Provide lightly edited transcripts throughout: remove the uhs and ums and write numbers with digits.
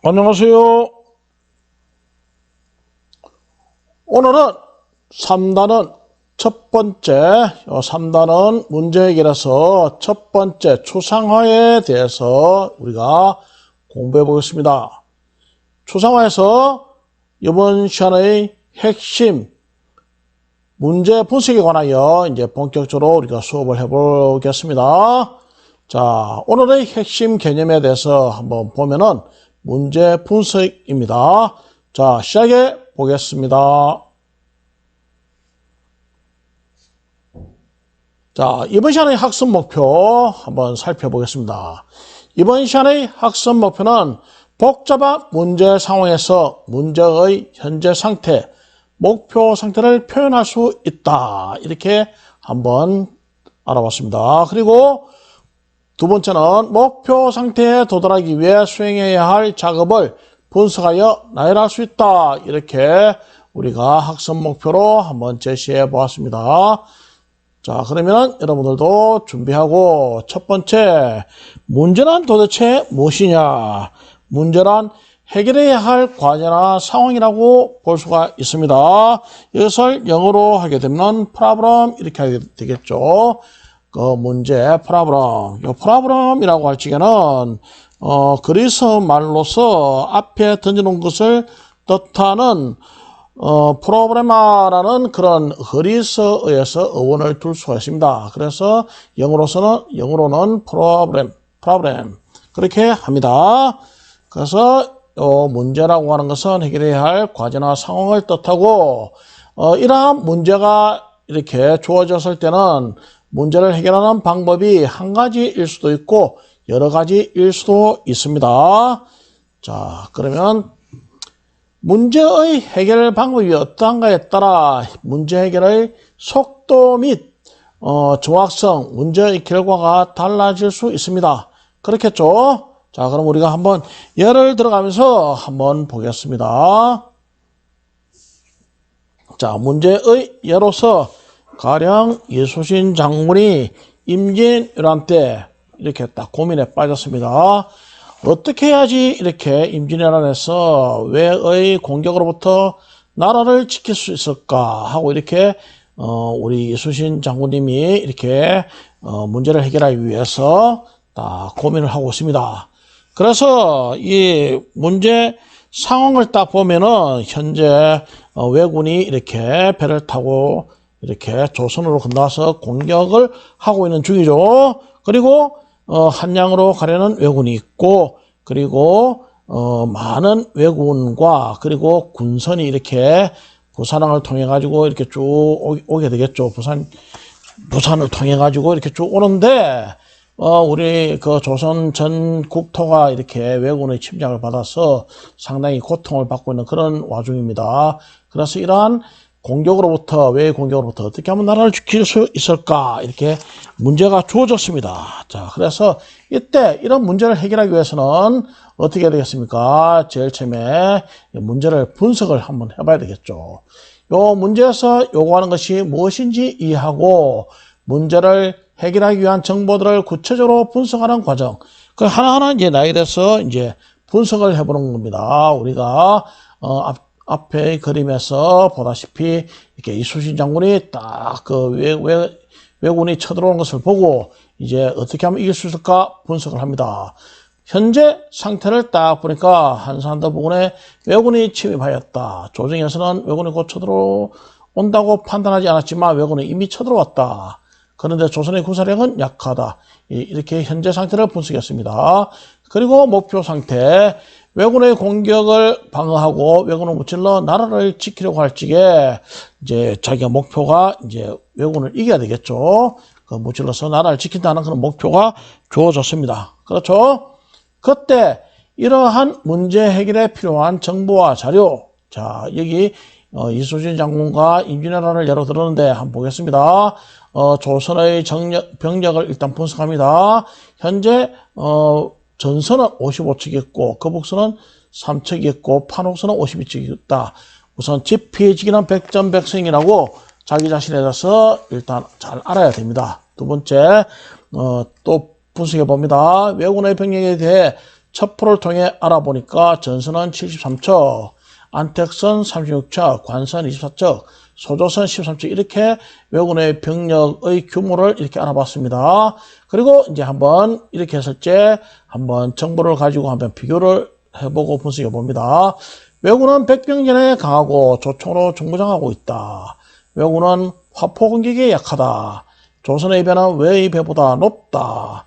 안녕하세요. 오늘은 3단원 첫 번째, 3단원 문제 해결에서 첫 번째 추상화에 대해서 우리가 공부해 보겠습니다. 추상화에서 이번 시간의 핵심 문제 분석에 관하여 이제 본격적으로 우리가 수업을 해 보겠습니다. 자, 오늘의 핵심 개념에 대해서 한번 보면은 문제 분석입니다. 자, 시작해 보겠습니다. 자, 이번 시간의 학습 목표 한번 살펴보겠습니다. 이번 시간의 학습 목표는 복잡한 문제 상황에서 문제의 현재 상태, 목표 상태를 표현할 수 있다. 이렇게 한번 알아봤습니다. 그리고 두 번째는 목표 상태에 도달하기 위해 수행해야 할 작업을 분석하여 나열할 수 있다. 이렇게 우리가 학습 목표로 한번 제시해 보았습니다. 자, 그러면 여러분들도 준비하고 첫 번째, 문제란 도대체 무엇이냐? 문제란 해결해야 할 과제나 상황이라고 볼 수가 있습니다. 이것을 영어로 하게 되면 problem 이렇게 하게 되겠죠. 그 문제 프라브럼, 요 프라브럼이라고 할 적에는 그리스 말로서 앞에 던져놓은 것을 뜻하는 프로브레마라는 그런 그리스어에서 어원을 둘 수가 있습니다. 그래서 영어로는 프로브렘 그렇게 합니다. 그래서 문제라고 하는 것은 해결해야 할 과제나 상황을 뜻하고 이러한 문제가 이렇게 주어졌을 때는 문제를 해결하는 방법이 한 가지일 수도 있고 여러 가지일 수도 있습니다. 자, 그러면 문제의 해결 방법이 어떠한가에 따라 문제 해결의 속도 및 정확성, 문제의 결과가 달라질 수 있습니다. 그렇겠죠? 자, 그럼 우리가 한번 예를 들어가면서 한번 보겠습니다. 자, 문제의 예로서 가령 이수신 장군이 임진왜란 이렇게 딱 고민에 빠졌습니다. 어떻게 해야지 이렇게 임진왜란에서 외의 공격으로부터 나라를 지킬 수 있을까 하고 이렇게 우리 이수신 장군님이 이렇게 문제를 해결하기 위해서 딱 고민을 하고 있습니다. 그래서 이 문제 상황을 딱 보면은 현재 왜군이 이렇게 배를 타고 이렇게 조선으로 건너와서 공격을 하고 있는 중이죠. 그리고 한양으로 가려는 왜군이 있고, 그리고 많은 왜군과 그리고 군선이 이렇게 부산항을 통해 가지고 이렇게 쭉 오게 되겠죠. 부산을 통해 가지고 이렇게 쭉 오는데 우리 그 조선 전 국토가 이렇게 왜군의 침략을 받아서 상당히 고통을 받고 있는 그런 와중입니다. 그래서 이러한 외의 공격으로부터 어떻게 하면 나라를 지킬 수 있을까? 이렇게 문제가 주어졌습니다. 자, 그래서 이때 이런 문제를 해결하기 위해서는 어떻게 해야 되겠습니까? 제일 처음에 문제를 분석을 한번 해봐야 되겠죠. 요 문제에서 요구하는 것이 무엇인지 이해하고 문제를 해결하기 위한 정보들을 구체적으로 분석하는 과정. 그 하나하나 이제 나에 대해서 이제 분석을 해보는 겁니다. 우리가 앞에 그림에서 보다시피 이렇게 이수신 장군이 딱 그 왜군이 쳐들어오는 것을 보고 이제 어떻게 하면 이길 수 있을까 분석을 합니다. 현재 상태를 딱 보니까 한산도 부근에 왜군이 침입하였다. 조정에서는 왜군이 곧 쳐들어온다고 판단하지 않았지만 왜군이 이미 쳐들어왔다. 그런데 조선의 군사력은 약하다. 이렇게 현재 상태를 분석했습니다. 그리고 목표 상태. 왜군의 공격을 방어하고 왜군을 무찔러 나라를 지키려고 할 적에 이제 자기가 목표가 이제 왜군을 이겨야 되겠죠. 그 무찔러서 나라를 지킨다는 그런 목표가 주어졌습니다. 그렇죠? 그때 이러한 문제 해결에 필요한 정보와 자료. 자, 여기 이수신 장군과 임진왜란을 예로 들었는데 한번 보겠습니다. 조선의 병력을 일단 분석합니다. 현재 전선은 55척이 있고 거북선은 3척이 있고 판옥선은 52척이 있다. 우선 지피지기는 백전백승이라고 자기 자신에 대해서 일단 잘 알아야 됩니다. 두 번째 또 분석해 봅니다. 왜군의 병력에 대해 첩보를 통해 알아보니까 전선은 73척, 안택선 36척, 관선 24척, 소조선 13척 이렇게 왜군의 병력의 규모를 이렇게 알아봤습니다. 그리고 이제 한번 이렇게 했을 때 한번 정보를 가지고 한번 비교를 해보고 분석해 봅니다. 왜군은 백병전에 강하고 조총으로 중무장하고 있다. 왜군은 화포 공격에 약하다. 조선의 배는 외의 배보다 높다.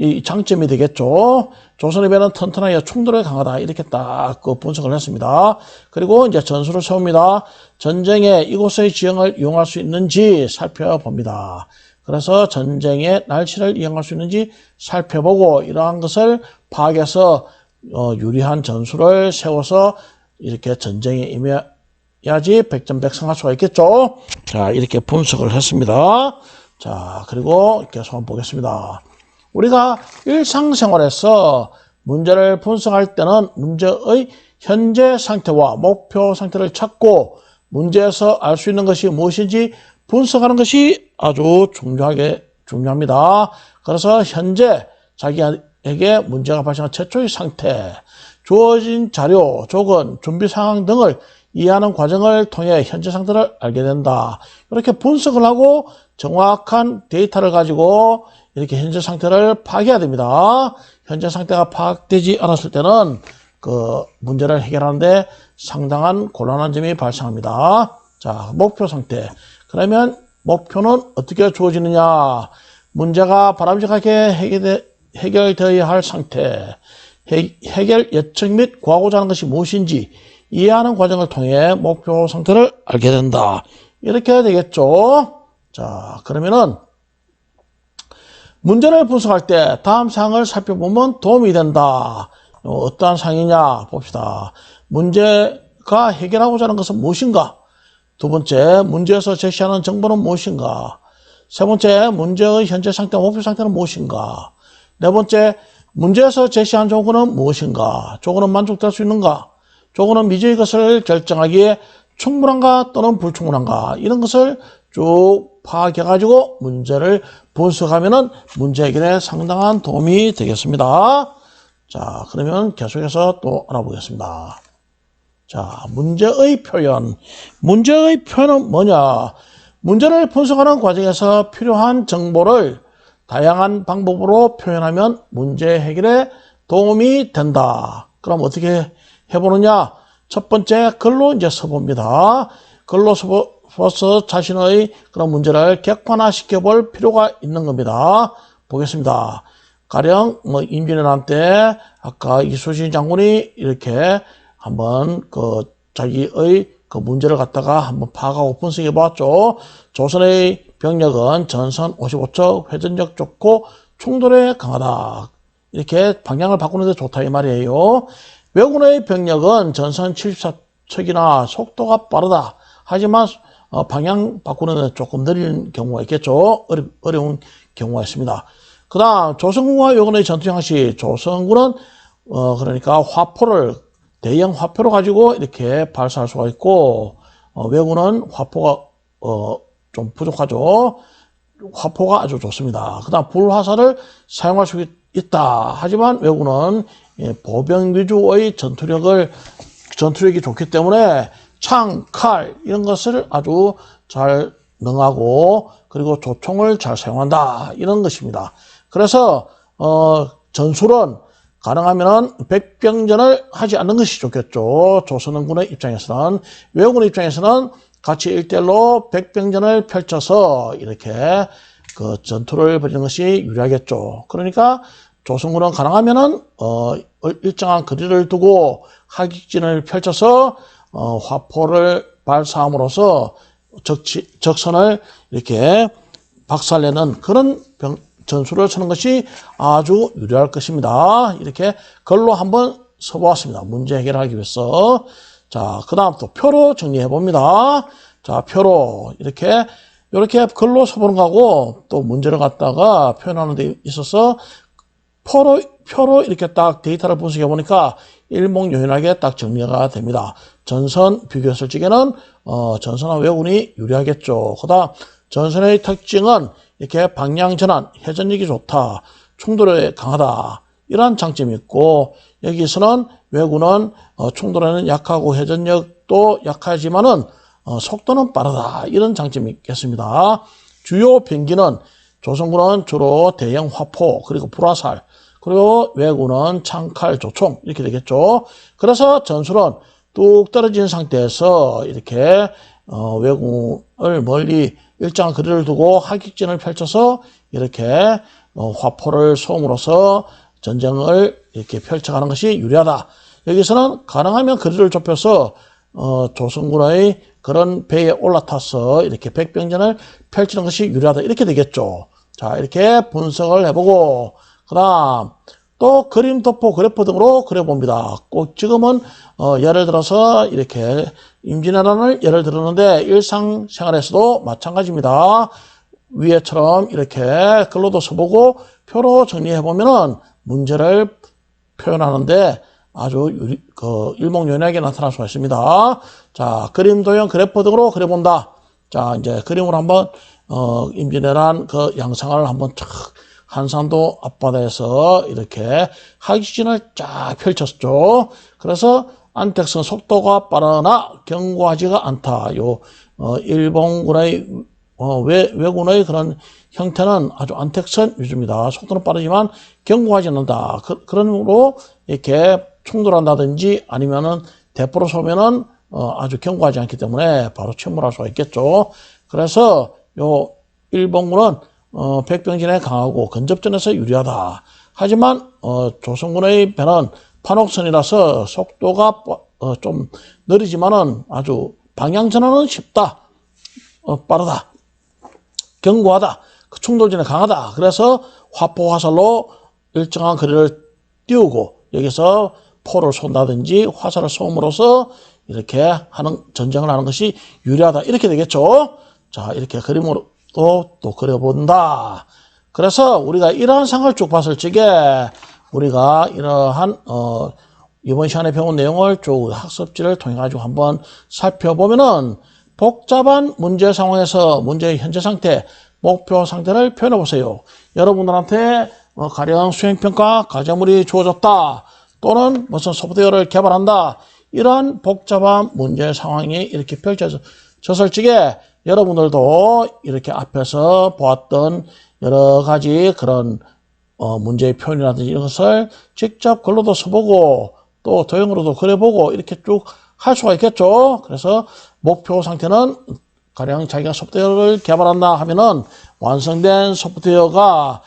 이 장점이 되겠죠. 조선의 배는 튼튼하여 충돌에 강하다. 이렇게 딱 그 분석을 했습니다. 그리고 이제 전술을 세웁니다. 전쟁에 이곳의 지형을 이용할 수 있는지 살펴봅니다. 그래서 전쟁의 날씨를 이용할 수 있는지 살펴보고 이러한 것을 파악해서 유리한 전술을 세워서 이렇게 전쟁에 임해야지 백전백승할 수가 있겠죠. 자, 이렇게 분석을 했습니다. 자, 그리고 계속 한번 보겠습니다. 우리가 일상생활에서 문제를 분석할 때는 문제의 현재 상태와 목표 상태를 찾고 문제에서 알 수 있는 것이 무엇인지 분석하는 것이 아주 중요합니다. 그래서 현재 자기에게 문제가 발생한 최초의 상태, 주어진 자료, 조건, 준비 상황 등을 이해하는 과정을 통해 현재 상태를 알게 된다. 이렇게 분석을 하고 정확한 데이터를 가지고 이렇게 현재 상태를 파악해야 됩니다. 현재 상태가 파악되지 않았을 때는 그 문제를 해결하는데 상당한 곤란한 점이 발생합니다. 자, 목표 상태. 그러면 목표는 어떻게 주어지느냐? 문제가 바람직하게 해결되어야 할 상태, 해결 예측 및 구하고자 하는 것이 무엇인지 이해하는 과정을 통해 목표 상태를 알게 된다. 이렇게 되겠죠. 자, 그러면은 문제를 분석할 때 다음 사항을 살펴보면 도움이 된다. 어떠한 사항이냐 봅시다. 문제가 해결하고자 하는 것은 무엇인가? 두 번째, 문제에서 제시하는 정보는 무엇인가? 세 번째, 문제의 현재 상태, 목표 상태는 무엇인가? 네 번째, 문제에서 제시한 조건은 무엇인가? 조건은 만족될 수 있는가? 조건은 미지의 것을 결정하기에 충분한가 또는 불충분한가? 이런 것을 쭉 파악해가지고 문제를 분석하면은 문제 해결에 상당한 도움이 되겠습니다. 자, 그러면 계속해서 또 알아보겠습니다. 자, 문제의 표현. 문제의 표현은 뭐냐? 문제를 분석하는 과정에서 필요한 정보를 다양한 방법으로 표현하면 문제 해결에 도움이 된다. 그럼 어떻게 해보느냐? 첫 번째, 글로 이제 써봅니다. 글로 써서 자신의 그런 문제를 객관화시켜 볼 필요가 있는 겁니다. 보겠습니다. 가령, 임진왜란 때, 아까 이순신 장군이 이렇게 한번 자기의 문제를 갖다가 한번 파악하고 분석해 보았죠. 조선의 병력은 전선 55척, 회전력 좋고 충돌에 강하다. 이렇게 방향을 바꾸는데 좋다 이 말이에요. 왜군의 병력은 전선 74척이나 속도가 빠르다. 하지만 방향 바꾸는데 조금 느린 경우가 있겠죠. 어려운 경우가 있습니다. 그 다음 조선군과 왜군의 전투 형식. 조선군은 그러니까 화포를 대형 화포를 가지고 이렇게 발사할 수가 있고 왜군은 화포가 좀 부족하죠. 화포가 아주 좋습니다. 그 다음 불화살을 사용할 수 있다. 하지만 왜군은 보병 위주의 전투력이 좋기 때문에 창, 칼 이런 것을 아주 잘 능하고 그리고 조총을 잘 사용한다. 이런 것입니다. 그래서 전술은 가능하면 백병전을 하지 않는 것이 좋겠죠. 조선군의 입장에서는. 왜군의 입장에서는 같이 1대1로 백병전을 펼쳐서 이렇게 전투를 벌이는 것이 유리하겠죠. 그러니까 조선군은 가능하면은 일정한 거리를 두고 하객진을 펼쳐서 화포를 발사함으로써 적선을 이렇게 박살내는 그런 전술을 쓰는 것이 아주 유리할 것입니다. 이렇게 글로 한번 써보았습니다. 문제 해결하기 위해서. 자, 그 다음 또 표로 정리해 봅니다. 자, 표로 이렇게 글로 써보는 거하고 또 문제를 갖다가 표현하는 데 있어서 표로 이렇게 딱 데이터를 분석해 보니까 일목요연하게 딱 정리가 됩니다. 전선 비교했을 적에는 전선과 왜군이 유리하겠죠. 그 다음 전선의 특징은 이렇게 방향 전환, 회전력이 좋다, 충돌에 강하다. 이러한 장점이 있고, 여기서는 외구는 충돌에는 약하고 회전력도 약하지만은 속도는 빠르다. 이런 장점이 있겠습니다. 주요 병기는 조선군은 주로 대형 화포, 그리고 불화살, 그리고 외구는 창칼, 조총 이렇게 되겠죠. 그래서 전술은 뚝 떨어진 상태에서 이렇게 외군을 멀리 일정한 거리를 두고 하객진을 펼쳐서 이렇게 화포를 쏘음으로써 전쟁을 이렇게 펼쳐가는 것이 유리하다. 여기서는 가능하면 거리를 좁혀서 조선군의 그런 배에 올라타서 이렇게 백병전을 펼치는 것이 유리하다. 이렇게 되겠죠. 자, 이렇게 분석을 해보고, 그 다음, 또 그림 도포 그래프 등으로 그려봅니다. 꼭 지금은, 예를 들어서 이렇게 임진왜란을 예를 들었는데 일상생활에서도 마찬가지입니다. 위에처럼 이렇게 글로도 써보고 표로 정리해보면은 문제를 표현하는데 아주 일목요연하게 나타날 수가 있습니다. 자, 그림, 도형, 그래프 등으로 그려본다. 자, 이제 그림으로 한번, 임진왜란 그 양상을 한번 쫙 한산도 앞바다에서 이렇게 하객진을 쫙 펼쳤죠. 그래서 안택선 속도가 빠르나 견고하지가 않다. 일본군의, 외군의 그런 형태는 아주 안택선 위주입니다. 속도는 빠르지만 견고하지 않는다. 그러므로 이렇게 충돌한다든지 아니면은 대포로 쏘면은 아주 견고하지 않기 때문에 바로 침몰할 수가 있겠죠. 그래서 일본군은 백병진에 강하고 근접전에서 유리하다. 하지만 조선군의 배는 판옥선이라서 속도가 좀 느리지만은 아주 방향 전환은 쉽다. 빠르다. 견고하다. 충돌전에 강하다. 그래서 화포 화살로 일정한 거리를 띄우고 여기서 포를 쏜다든지 화살을 쏘음으로써 이렇게 전쟁을 하는 것이 유리하다. 이렇게 되겠죠. 자, 이렇게 그림으로 또 그려본다. 그래서 우리가 이러한 상을 쭉 봤을 적에 우리가 이러한 이번 시간에 배운 내용을 쭉 학습지를 통해 가지고 한번 살펴보면은 복잡한 문제 상황에서 문제의 현재 상태, 목표 상태를 표현해 보세요. 여러분들한테 가령 수행평가 과제물이 주어졌다. 또는 무슨 소프트웨어를 개발한다. 이러한 복잡한 문제 상황이 이렇게 펼쳐졌을 적에 여러분들도 이렇게 앞에서 보았던 여러 가지 그런 문제의 표현이라든지 이런 것을 직접 글로도 써보고 또 도형으로도 그려보고 이렇게 쭉 할 수가 있겠죠. 그래서 목표 상태는 가령 자기가 소프트웨어를 개발한다 하면은 완성된 소프트웨어가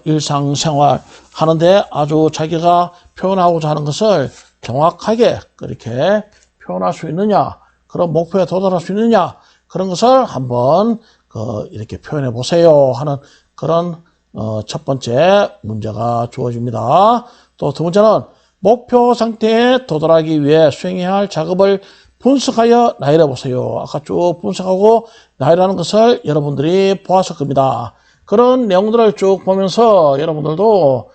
일상생활 하는데 아주 자기가 표현하고자 하는 것을 정확하게 그렇게 표현할 수 있느냐, 그런 목표에 도달할 수 있느냐, 그런 것을 한번 이렇게 표현해 보세요 하는 그런 첫 번째 문제가 주어집니다. 또 두 번째는 목표 상태에 도달하기 위해 수행해야 할 작업을 분석하여 나열해 보세요. 아까 쭉 분석하고 나열하는 것을 여러분들이 보았을 겁니다. 그런 내용들을 쭉 보면서 여러분들도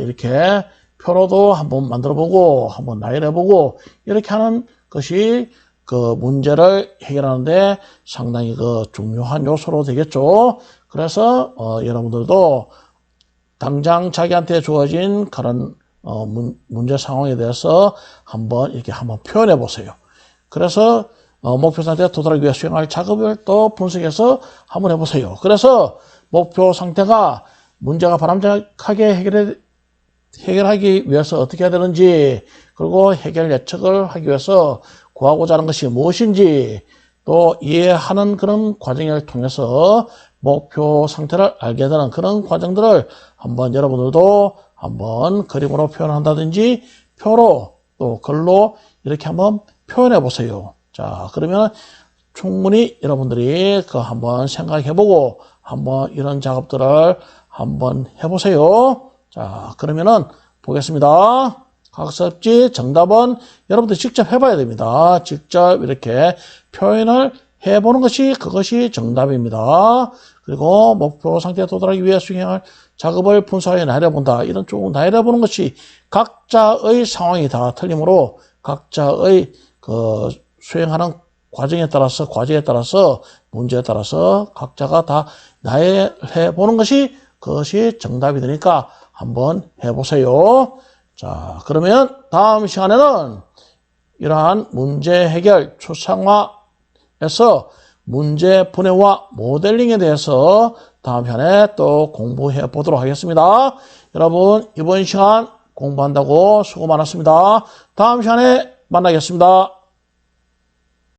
이렇게 표로도 한번 만들어보고 한번 나열해보고 이렇게 하는 것이 그 문제를 해결하는데 상당히 중요한 요소로 되겠죠. 그래서 여러분들도 당장 자기한테 주어진 그런 문제 상황에 대해서 한번 표현해 보세요. 그래서 목표 상태에 도달하기 위해 수행할 작업을 또 분석해서 한번 해보세요. 그래서 목표 상태가 문제가 바람직하게 해결하기 위해서 어떻게 해야 되는지, 그리고 해결 예측을 하기 위해서 구하고자 하는 것이 무엇인지 또 이해하는 그런 과정을 통해서 목표 상태를 알게 되는 그런 과정들을 한번 여러분들도 한번 그림으로 표현한다든지 표로 또 글로 이렇게 한번 표현해 보세요. 자, 그러면 충분히 여러분들이 한번 생각해 보고 한번 이런 작업들을 한번 해보세요. 자, 그러면은 보겠습니다. 학습지 정답은 여러분들 직접 해봐야 됩니다. 직접 이렇게 표현을 해보는 것이 그것이 정답입니다. 그리고 목표 상태에 도달하기 위해 수행할 작업을 분석하여 나열해본다. 이런 쭉 나열해보는 것이 각자의 상황이 다 틀리므로 각자의 수행하는 과정에 따라서 과제에 따라서 문제에 따라서 각자가 다 나열해보는 것이 그것이 정답이 되니까 한번 해보세요. 자, 그러면 다음 시간에는 이러한 문제 해결 추상화에서 문제 분해와 모델링에 대해서 다음 편에 또 공부해 보도록 하겠습니다. 여러분, 이번 시간 공부한다고 수고 많았습니다. 다음 시간에 만나겠습니다.